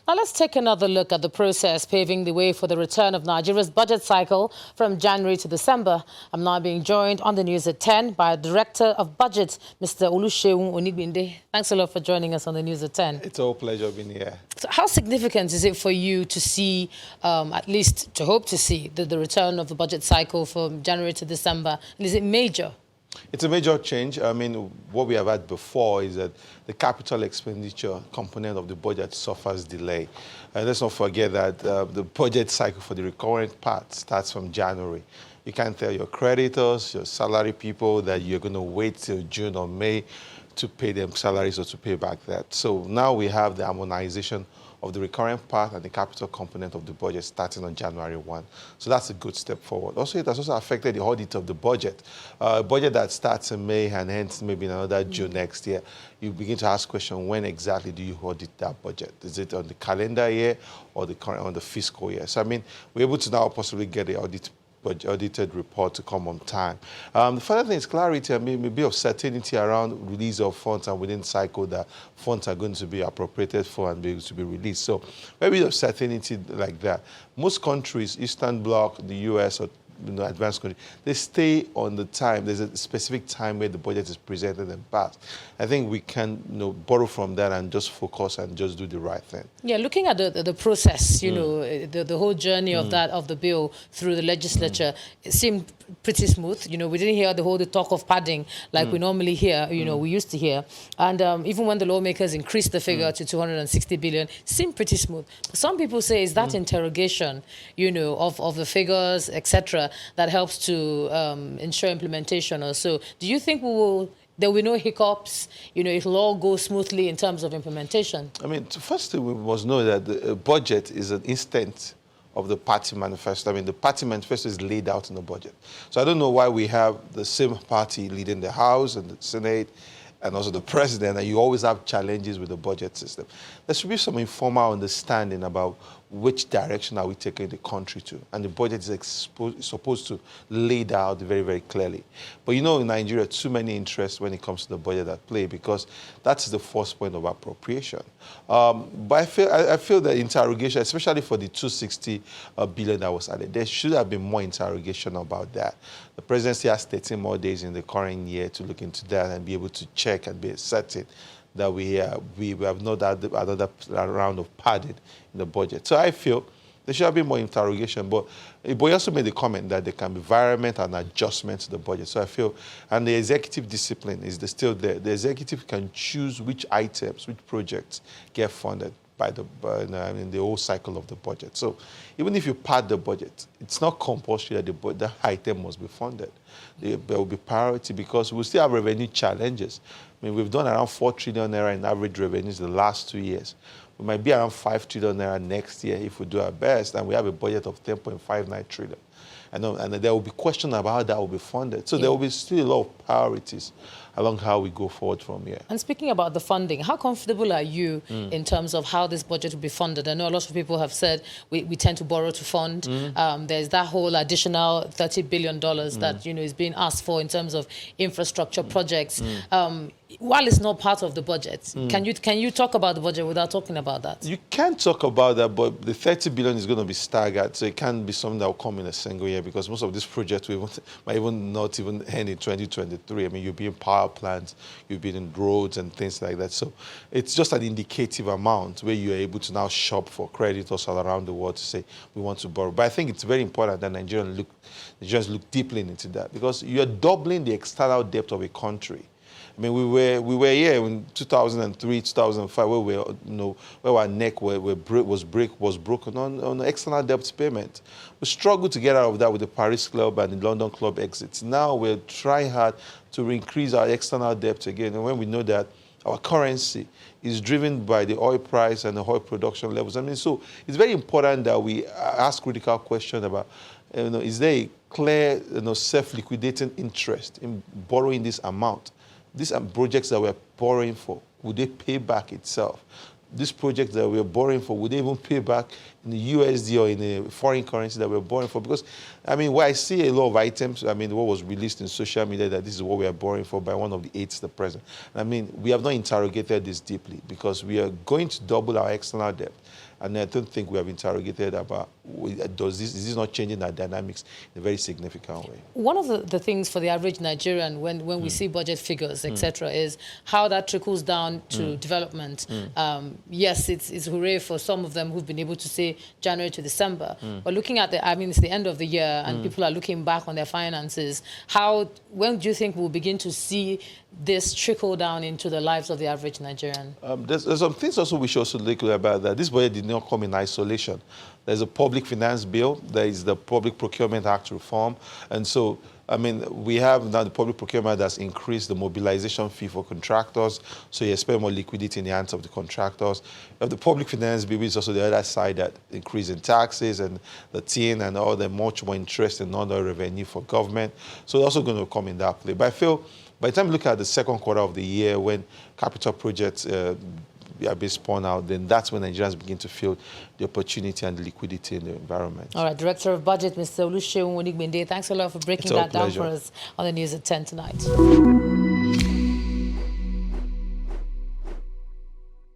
Now let's take another look at the process paving the way for the return of Nigeria's budget cycle from January to December. I'm now being joined on the news at 10 by Director of Budget, Mr. Olusegun Onigbinde. Thanks a lot for joining us on the news at 10. It's a pleasure being here. So how significant is it for you to see, at least to hope to see, the return of the budget cycle from January to December? And is it major? It's a major change. I mean, what we have had before is that the capital expenditure component of the budget suffers delay. And let's not forget that the budget cycle for the recurrent part starts from January. You can't tell your creditors, your salary people that you're going to wait till June or May to pay them salaries or to pay back that. So now we have the harmonization of the recurrent part and the capital component of the budget starting on January 1. So that's a good step forward. Also, it has also affected the audit of the budget. A budget that starts in May and ends maybe in another June next year, you begin to ask questions, when exactly do you audit that budget? Is it on the calendar year or on the fiscal year? So, I mean, we're able to now possibly get the audited report to come on time. The further thing is clarity and maybe of certainty around release of funds and within cycle that funds are going to be appropriated for and be able to be released. So maybe of certainty like that. Most countries, Eastern Bloc, the US or advanced countries, they stay on the time. There's a specific time where the budget is presented and passed. I think we can borrow from that and just focus and just do the right thing. Yeah, looking at the process, the whole journey of the bill through the legislature, it seemed pretty smooth. We didn't hear the talk of padding like we normally hear, we used to hear. And even when the lawmakers increased the figure to 260 billion, it seemed pretty smooth. But some people say is that interrogation, of the figures, etc., that helps to ensure implementation or so. Do you think there will be no hiccups, it'll all go smoothly in terms of implementation? I mean, first thing we must know that the budget is an instant of the party manifesto. I mean, the party manifesto is laid out in the budget. So I don't know why we have the same party leading the House and the Senate and also the president, and you always have challenges with the budget system. There should be some informal understanding about which direction are we taking the country to, and the budget is supposed to lay that out very, very clearly. But in Nigeria, too many interests when it comes to the budget at play, because that's the first point of appropriation. But I feel that interrogation, especially for the 260 billion that was added, there should have been more interrogation about that. The presidency has 13 more days in the current year to look into that and be able to check and be certain that we have not had another round of padding in the budget. So I feel there should have been more interrogation. But he also made the comment that there can be variement and adjustment to the budget. So I feel, and the executive discipline is still there. The executive can choose which items, which projects get funded by the whole cycle of the budget. So even if you pad the budget, it's not compulsory that the item must be funded. There will be priority because we still have revenue challenges. I mean, we've done around 4 trillion naira in average revenues the last 2 years. We might be around 5 trillion naira next year if we do our best, and we have a budget of 10.59 trillion. And there will be question about how that will be funded. So there will be still a lot of priorities along how we go forward from here. And speaking about the funding, how comfortable are you in terms of how this budget will be funded? I know a lot of people have said we tend to borrow to fund. There's that whole additional $30 billion that is being asked for in terms of infrastructure projects. While it's not part of the budget, can you talk about the budget without talking about that? You can talk about that, but the 30 billion is going to be staggered, so it can't be something that will come in a single year, because most of these projects might even not even end in 2023. I mean, you'll be in power plants, you'll be in roads and things like that. So it's just an indicative amount where you're able to now shop for creditors all around the world to say we want to borrow. But I think it's very important that Nigerians look deeply into that, because you're doubling the external debt of a country. I mean, we were here in 2003, 2005, where our neck was broken on external debt payment. We struggled to get out of that with the Paris Club and the London Club exits. Now we're trying hard to increase our external debt again, and when we know that our currency is driven by the oil price and the oil production levels. I mean, so it's very important that we ask critical questions about, is there a clear, self-liquidating interest in borrowing this amount? These are projects that we're borrowing for. Would they pay back itself? these projects that we're borrowing for, would they even pay back in the USD or in a foreign currency that we're borrowing for? Because, I mean, where I see a lot of items, I mean, what was released in social media, that this is what we are borrowing for by one of the aides, the president. I mean, we have not interrogated this deeply because we are going to double our external debt. And I don't think we have interrogated about, is this not changing our dynamics in a very significant way? One of the things for the average Nigerian, when we see budget figures, etc., is how that trickles down to development. Yes, it's hooray for some of them who've been able to say January to December. But looking at it's the end of the year and people are looking back on their finances. When do you think we'll begin to see this trickle down into the lives of the average Nigerian? There's some things also we should also look about that. This budget did not come in isolation. There's a public finance bill. There is the Public Procurement Act reform. And so, I mean, we have now the public procurement that's increased the mobilization fee for contractors, so you expect more liquidity in the hands of the contractors. The public finance bill is also the other side, that increase in taxes and the TIN and all the much more interest in non-oil revenue for government. So it's also going to come in that play. But I feel by the time you look at the second quarter of the year, when capital projects are being spun out, then that's when Nigerians begin to feel the opportunity and the liquidity in the environment. All right, Director of Budget, Mr. Olusegun Onigbinde, thanks a lot for breaking that down for us on the news at 10 tonight.